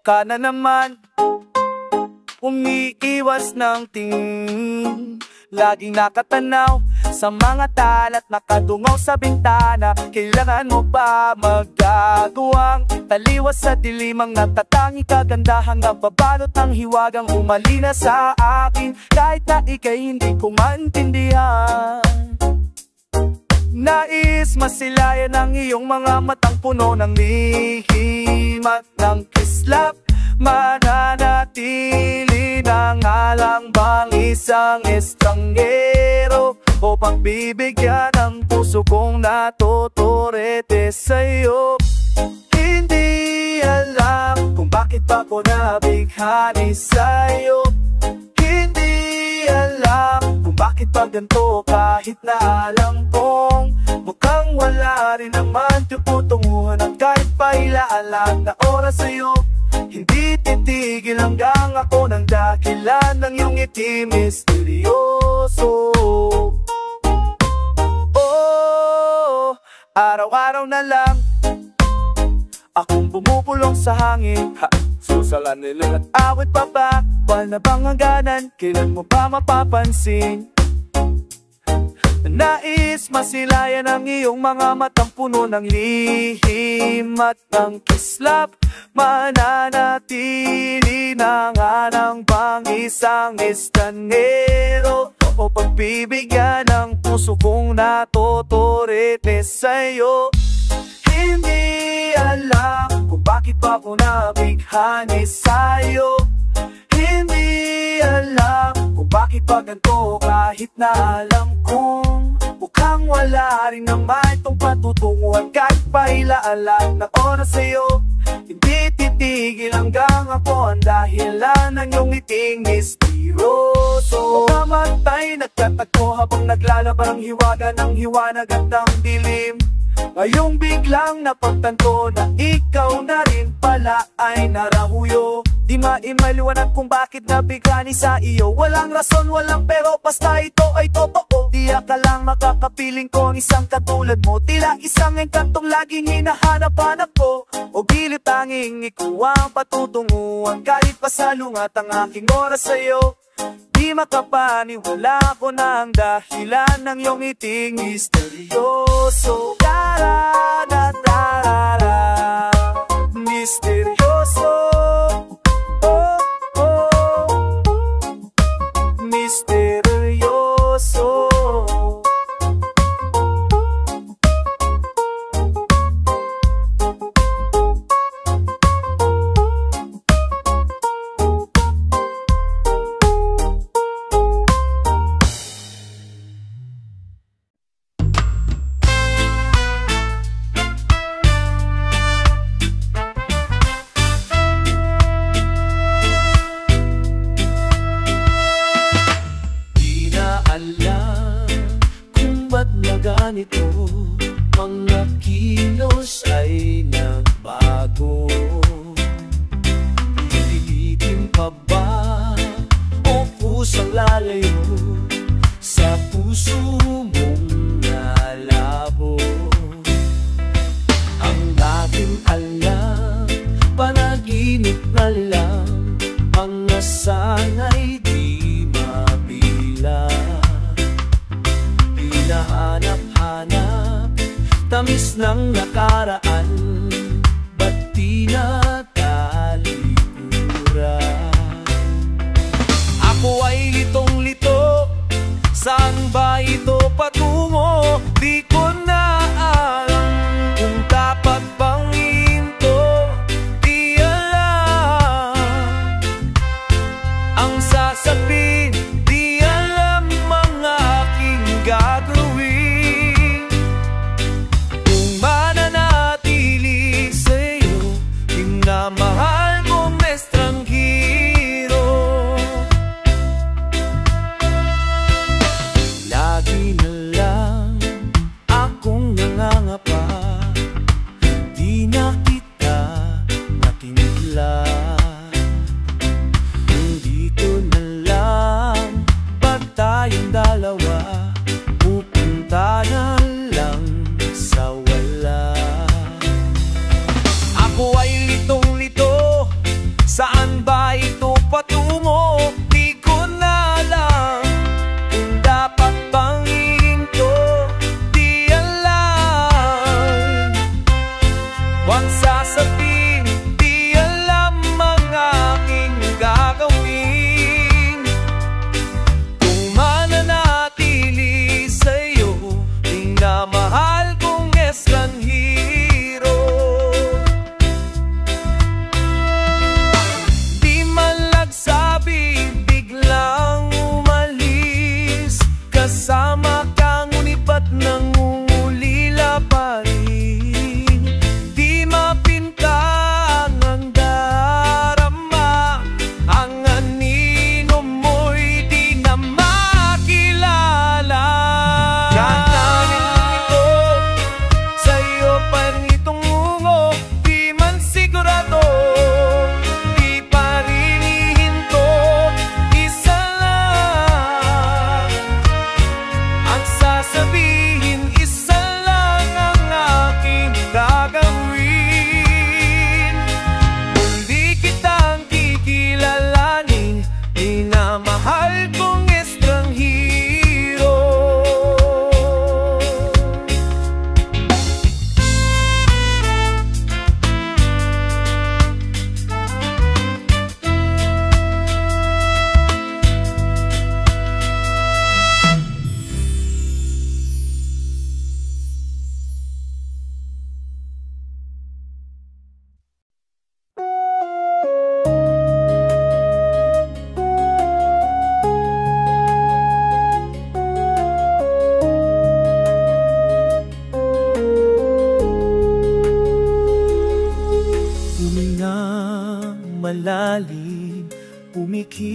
ka na naman, umiiwas ng tingin. Laging nakatanaw sa mga talat, nakadungaw sa bintana. Kailangan mo ba magagawang taliwas sa dilimang natatangi kagandahang nababalot ng hiwagang umalina sa akin, kahit na ika'y hindi ko maintindihan. Nais masilayan ang iyong mga matang puno ng lihim at ng kislap. Mananatili na nga lang bang isang estranghero o pagbibigyan ng puso kong natuturete sa'yo? Hindi alam kung bakit pa ko nabighani sa'yo. Hindi alam kung bakit pa ganito, kahit na alam kong mukhang wala rin naman tuputunguhan at kahit pa ilaalag na oras sa'yo. Hindi titigil hanggang ako ng dakilan ng iyong ngiti misteryoso. Oh, araw-araw na lang akong bumubulong sa hangin, susalan nila at awit pa ba? Wal na bang hangganan? Kailan mo ba mapapansin? Nais masilayan ang iyong mga matang puno ng lihim at ng kislap. Mananatili na nga ng bang isang estranghero o pagbibigyan ng puso kong natuturete sa'yo. Hindi alam kung bakit pa ko nabighani sa'yo. Hindi alam kung bakit pa ganito, kahit na alam kong mukhang wala rin naman itong patutunguhan, kahit pa ilaalag ng oras sa'yo. Hindi titigil hanggang ako ang dahilan ng iyong ngiting misteryoso. Namatay nagtatagpo habang naglalaban ang hiwaga ng hiwanag at ng dilim. Ngayong biglang napagtanto na ikaw na rin pala ay narahuyo. Di maimaliwanag kung bakit nabighani sa iyo. Walang rason, walang pero, basta ito ay totoo. Di akalang makakapiling ko ng isang katulad mo. Tila isang engkantong laging hinahanap-hanap ko. O gilid tanging ikaw ang patutunguhan, kahit pa salungat ang aking oras sa'yo. Di makapaniwala ko na ang dahilan ng iyong ngiting misteryoso. Tarara, misteryoso. Oh, oh, misteryoso. Ganito, mga kilos ay nagbago. Pilitin pa ba o kusang lalayo sa puso mong nalabo? Ang dating alam, panaginip na lang, mga sana'y di mabilang. Hinahanap-hanap, tamis ng nakaraan, ba't di natalikuran? Ako ay litong-lito, saan ba ito patungo? Di ko na alam kung dapat bang hinto. Di alam ang sasabihin, di alam mga aking gagawin. Kung mananatili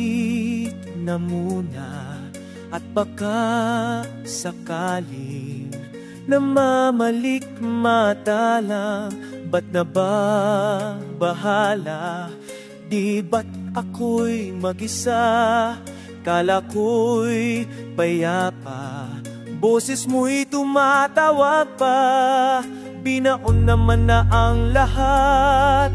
saglit na muna at baka sakaling namamalik mata lang. Ba't na ba bahala? Di ba't ako'y mag-isa? Kala ko'y payapa, boses mo'y tumatawag pa. Binaon naman na ang lahat,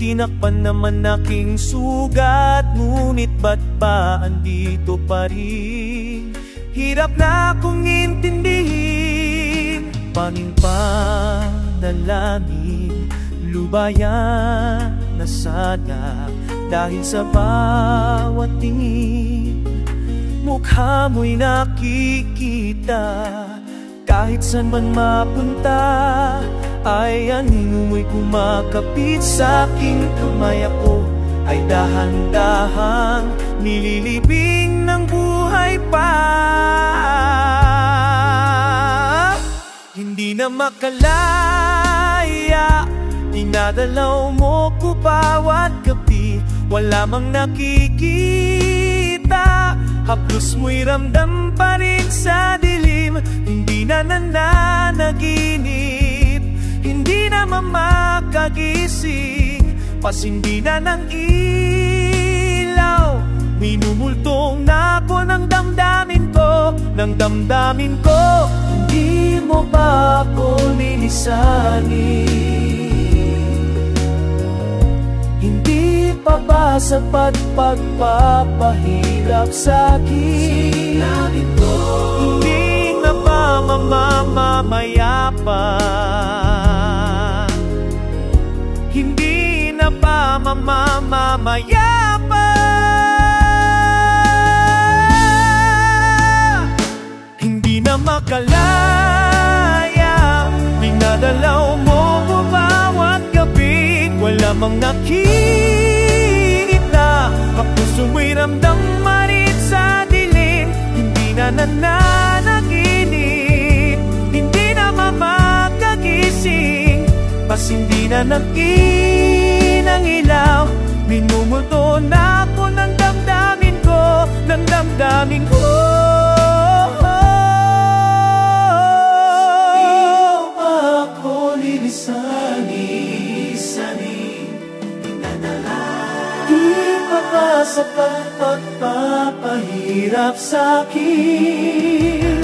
tinakpan naman aking sugat. Ngunit ba't ba andito pa rin? Hirap na akong intindihin. Panging panalangin, lubayan na sana. Dahil sa bawat tingin, mukha mo'y nakikita. Kahit saan man mapunta, ay aning mo'y kumakapit sa aking kamay. Ako ay dahan-dahang nililibing ng buhay pa. Hindi na makalaya, dinadalaw mo ko bawat gabi. Wala mang nakikita, haplos mo'y ramdam pa rin sa dilim. Hindi na nananaginip, hindi na mamakagising. Pasindi na ng ilaw, minumultong na ako ng damdamin ko, ng damdamin ko. Hindi mo ba ako lilisanin? Hindi pa ba sapat pagpapahirap sa'kin? Hindi na ba mamamamaya pa? Hindi na ba mamamamaya pa? Hindi na makalaya, dinadalaw mo ko bawat gabi. Wala mang nakita, kapuso mo'y ramdam marit sa dilim. Hindi na nananaginip, hindi na mamakagising. Pasindi na ng ilaw, minumulto na ako ng damdamin ko, ng damdamin ko. Sa pagpapahirap sa'kin,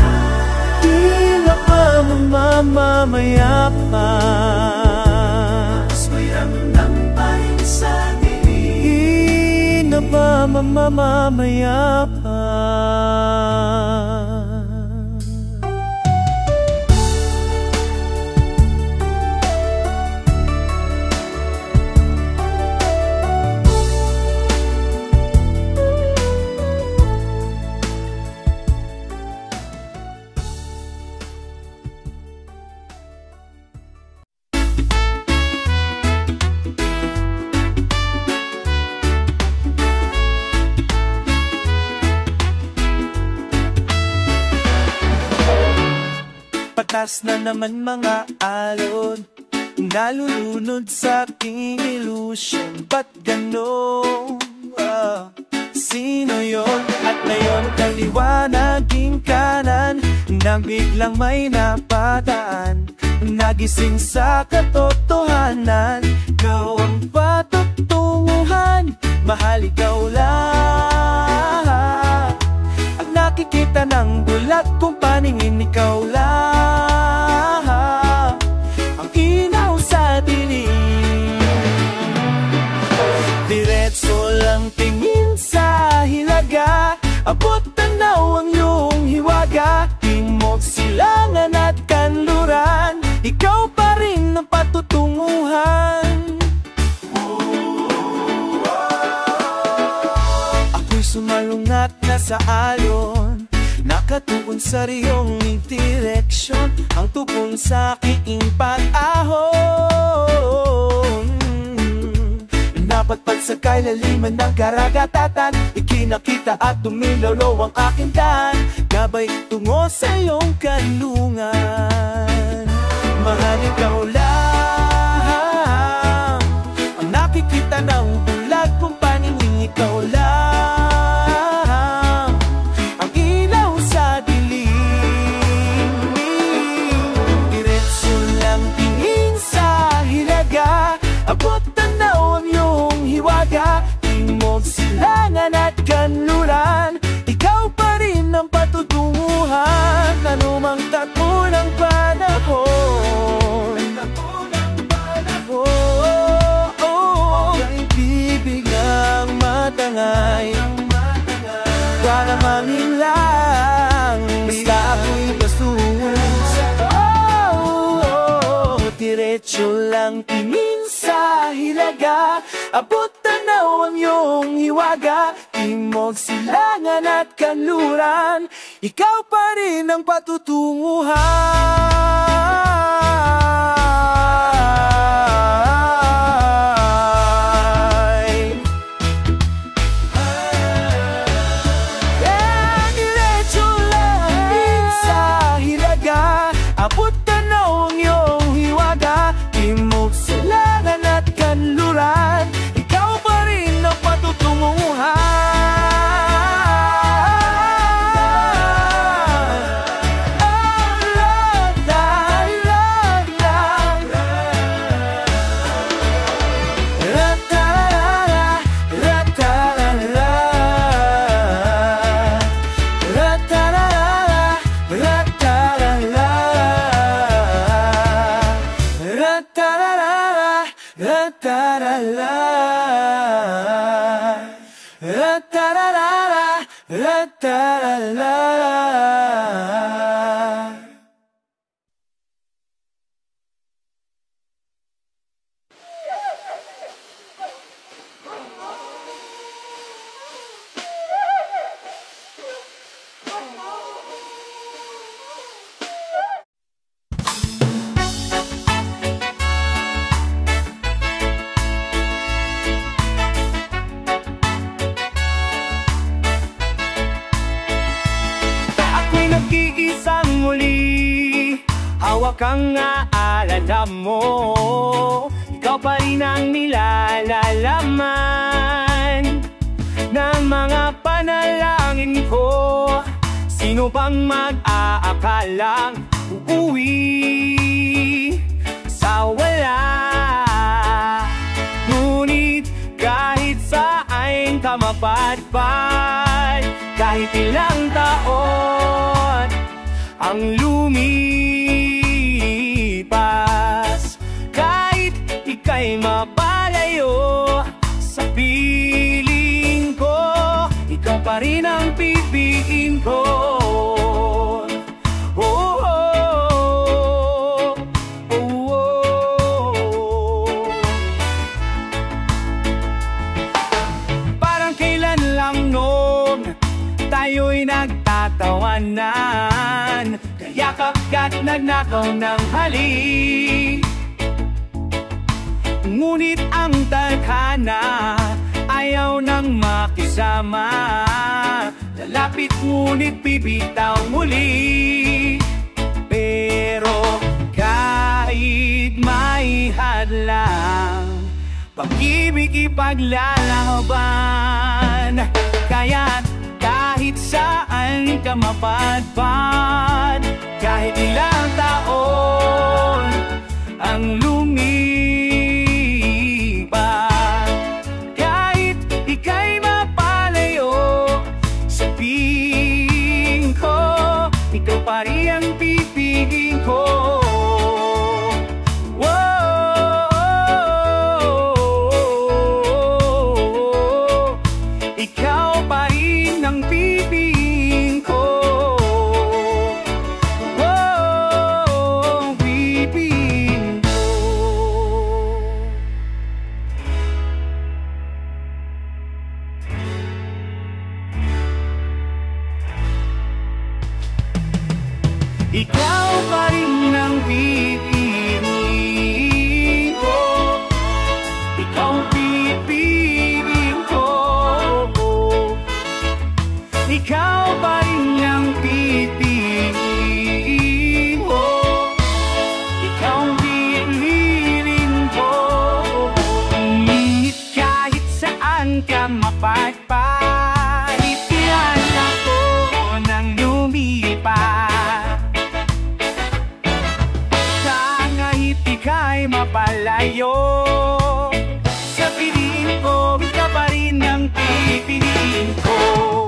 di na pa mamamaya pa. Tapos may ramdam pa rin sa dilim, di na ba mamamaya pa? Patas na naman mga alon, nalulunod sa aking illusion. Ba't ganon? Sino yun? At ngayon kaliwa naging kanan, nang biglang may napadaan. Nagising sa katotohanan, ikaw ang patutunguhan. Mahal, ikaw lang ang nakikita ng bulat kong paningin. Ikaw lang ang ilaw sa dilim. Diretso lang tingin sa hilaga, abot tanaw ang iyong hiwaga. Timog, silangan at kanluran, ikaw pa rin ang patutunguhan. Ako'y sumalungat na sa alon, nakatuon sa riyong direksyon. Ang tupon sa aking pag-ahon, napatpad sa kailaliman ng karagatan. Ikinakita at tumilolo ang aking daan, gabay tungo sa iyong kanlungan. Mahal, ikaw lang ang nakikita ng bulag kong paningin. Ikaw lang Walang alinlang, basta ako'y bastos. Diretso lang tingin sa hilaga, abot tanaw ang iyong hiwaga. Timog, silangan at kanluran, ikaw pa rin ang patutunguhan. Diretso lang tingin sa hilaga, abot tanaw ang iyong hiwaga. Timog, silangan at kanluran, ikaw pa rin ang patutunguhan. Hawak kang aalala mo, ikaw pa rin ang nilalalaman ng mga panalangin ko. Sino bang mag-aakalang uuwi sa wala? Ngunit kahit saan ka mapadpad, kahit ilang taon ang lumipas, kahit ika'y mapalayo sa piling ko, ikaw pa rin ang pipiliin ko. Oh, oh, oh, oh. Parang kailan lang noon tayo'y nagtatawanan, yakap ka't nagnakaw ng halik. Ngunit ang tadhana ayaw nang makisama, lalapit ngunit bibitaw muli. Pero kahit may hadlang, pag-ibig ipaglalaban. Kaya't kahit saan ka mapadpad, kahit ilang taon ang lumipas, kahit ika'y mapalayo sa piling ko, ikaw pa rin ang pipiliin ko. Ikaw pa rin ang pipiliin ko. Pipiliin ko. Ikaw pa rin ang pipiliin ko. Ikaw pipiliin ko. Ikaw pa rin ang pipiliin ko. Ikaw pipiliin ko. Kahit saan ka mapadpad, itiyan ako ng lumipas. Kahit ika'y mapalayo sa piling ko, ikaw pa rin ang pipiliin ko.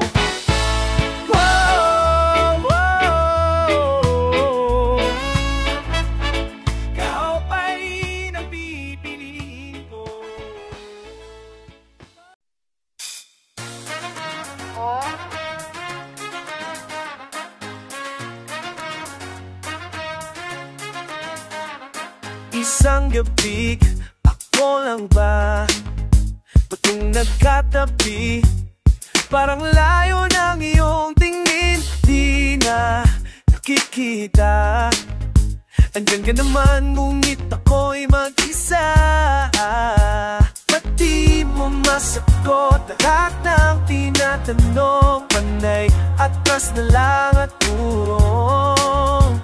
Isang gabi, ako lang ba? Ba't nagkatabi? Parang layo ng iyong tingin, di na nakikita. Andyan ka naman, ngunit ako'y mag-isa. Ba't di mo masagot lahat ng tinatanong? Panay atras na lang at urong.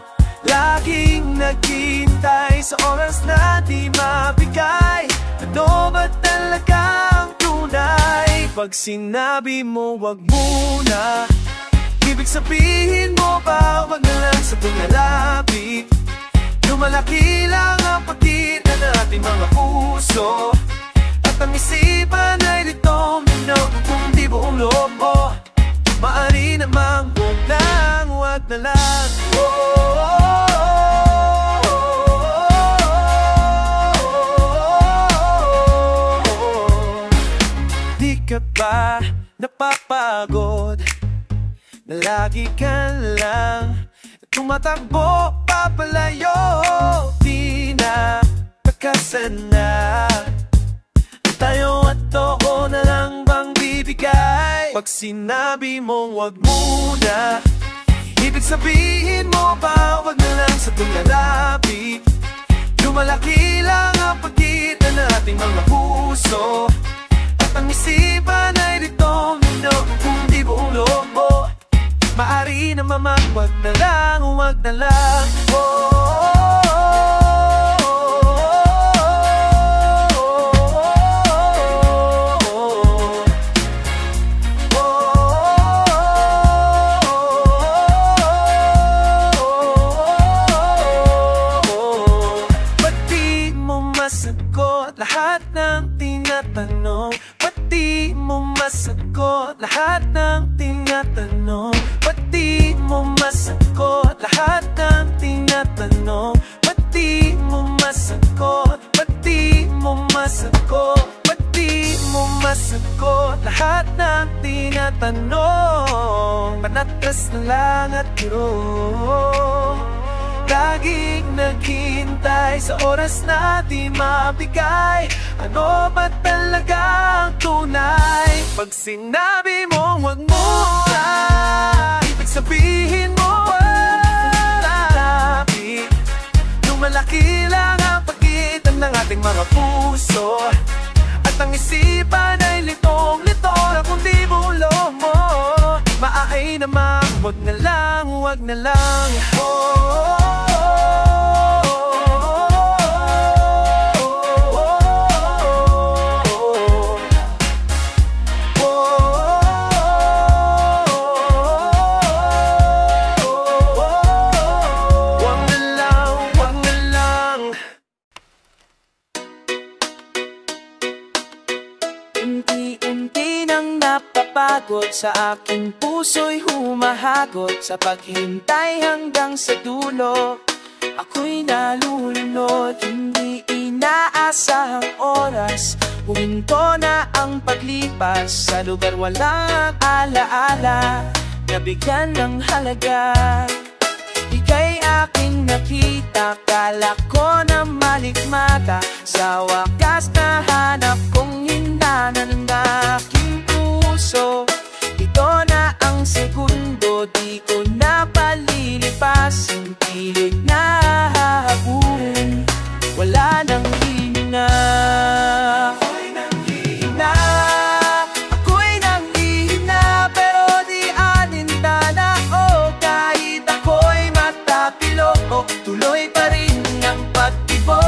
Laging naghihintay sa oras na di mabigay. Ano ba talaga ang tunay? Pag sinabi mo wag muna, ibig sabihin mo ba wag na lang sa tumalapit? Lumalaki lang ang pagitan ng ating mga puso, at ang isipan ay litong minaw kung di buong loob mo. Maaari namang wag na lang. Di ka ba napapagod na lagi ka lang tumatakbo papalayo? Di na nakasana tayo at oo na lang bang bibigay? Pag sinabi mong wag muna, ibig sabihin mo ba wag na lang sa tumalapit? Lumalaki lang ang pagitan ng ating mga puso, at ang isipan ay ditong kung di buong loob mo. Maaari na wag na lang, wag na lang. Masagot lahat ng tinatanong? Ba't di mo masagot lahat ng tinatanong? Ba't di mo masagot lahat ng tinatanong? Ba't di mo masagot? Ba't di mo masagot? Ba't di mo masagot lahat ng tinatanong? Panatras na lang at biro, laging naghihintay sa oras na di mabigay. Ano ba talaga ang tunay? Pag sinabi mo wag muna, ibig sabihin mo malapit. Lumalaki lang ang pagitan ng ating mga puso, at ang isipan ay litong-lito na kung di bulo mo. Maaay naman wag na lang, wag na lang. Unti-unti nang napapagod, sa aking puso'y humahagod. Sa paghintay hanggang sa dulo, ako'y nalulunod. Hindi inaasahang oras, huminto na ang paglipas. Sa lugar walang alaala, nabigyan ng halaga. Ika'y aking nakita, kala ko na malikmata. Sa wakas nahanap kong hinanan ng aking puso. Ito na ang segundo, di ko na palilipasin. Pilit na hahabulin, wala nang hina. Ako'y nang hina, ako'y nang hina, pero di alintana. O kahit ako'y matapilo, tuloy pa rin ang pagtibo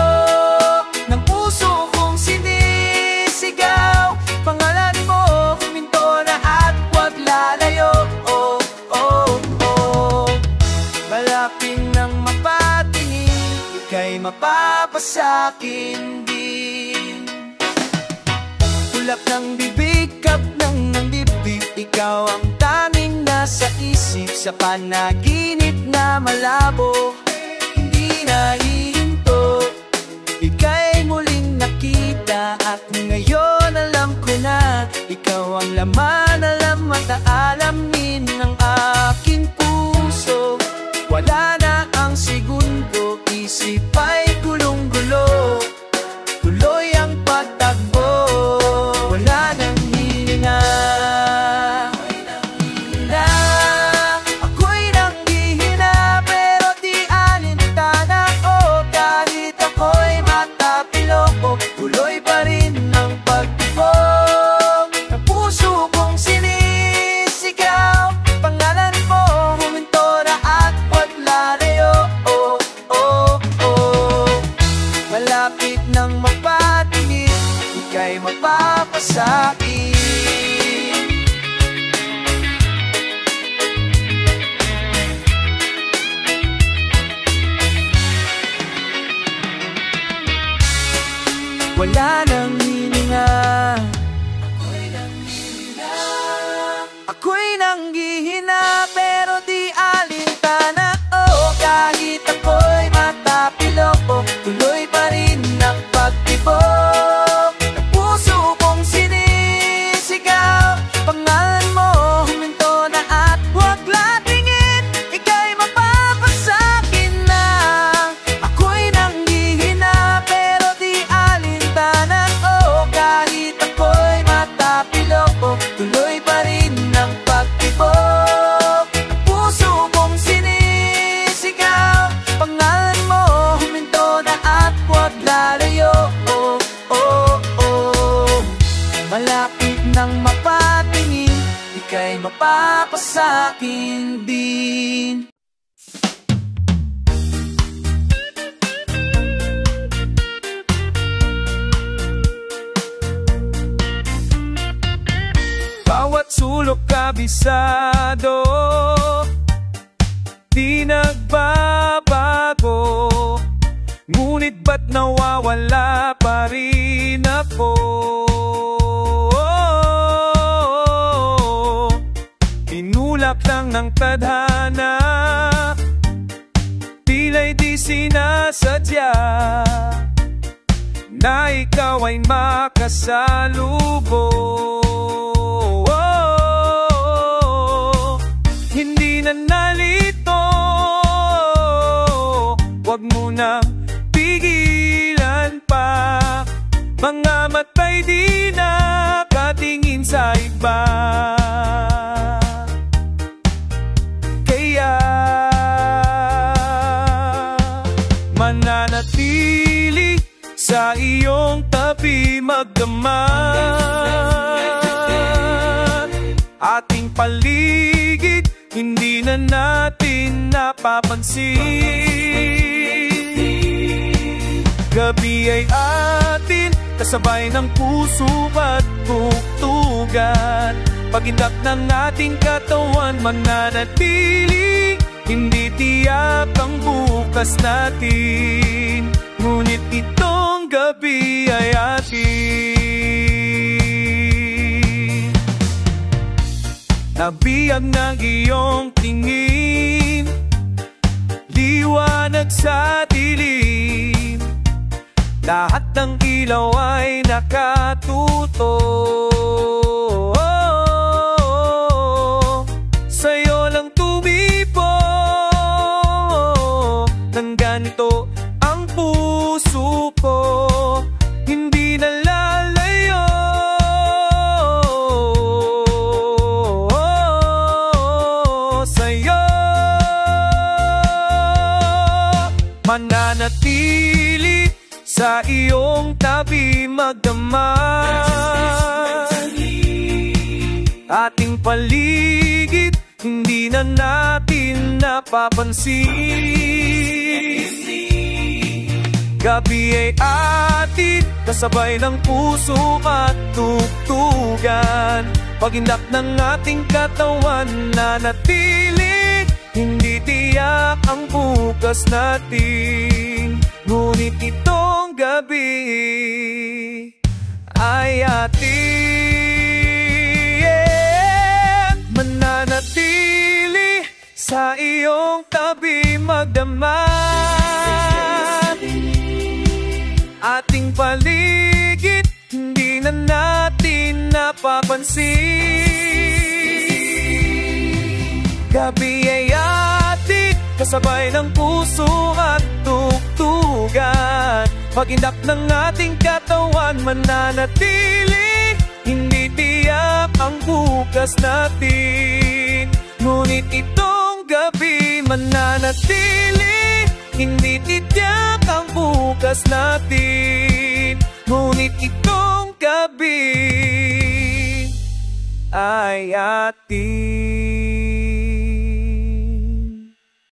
ng puso kong sinisigaw. Pangalan mo, huminto na at huwag lalayo. Oh, oh, oh. Malaping nang mapatingin, ika'y mapapasakin din. Tulak ng bibig, kap ng dibdib, ikaw ang tanging nasa isip. Sa panaginip na malabo, hindi nahihinto. Ika'y muling nakita at ngayon alam ko na ikaw ang laman, alam at aalamin ng aking puso. Wala na ang segundo, isip ay gulong-gulo. wala nang hininga. Ako'y nanghihina pero di alintana. Oh, kahit ako'y matapilok, tuloy pa rin ang pagtibok. Puso kong sinisigaw, pangalan mo huminto na at huwag latingin. Ika'y mapapasakin na. Ako'y nanghihina pero di alintana. Oh, kahit ako'y matapilok, tuloy pa rin ang pagtibok. Puso kong sinisigaw, pangalan mo huminto na at huwag lalayo. Oh, oh, oh. Malapit nang mapatingin, ika'y mapapasakin din. Bawat sulok kabisado, di nagbabago. Ngunit ba't nawawala pa rin ako? Inulak lang ng tadhana, tila'y di sinasadya na ikaw ay makasalubong. Hindi na nalito, wag mo na pigilan pa. Mga matay di nakatingin sa iba. Kaya mananatili sa iyong tabi magdamag. Ating paligid hindi na natin napapansin. Gabi ay atin, kasabay ng puso at tugtugan. Pagindak ng ating katawan mananatili, hindi tiyak ang bukas natin. Ngunit itong gabi ay atin. Nabiyag ng iyong tingin, liwanag sa dilim. Lahat ng ilaw ay nakatutok. Sa'yo lang tumipo ng ganito ang puso ko. Hindi na lalayo sa'yo. Mananatili sa iyong tabi magdamag. Ating paligid hindi na natin napapansin. Gabi ay atin, kasabay ng puso at tugtugan. Pagindak ng ating katawan nanatili, hindi tiyak ang bukas natin. Ngunit itong gabi ay atin. Mananatili sa iyong tabi magdamag. Ating paligid hindi na natin napapansin. Gabi ay atin, kasabay ng puso at tugtugan. Pagindak ng ating katawan mananatili, hindi tiyak ang bukas natin. Ngunit itong gabi mananatili, hindi tiyak ang bukas natin. Ngunit itong gabi ay atin.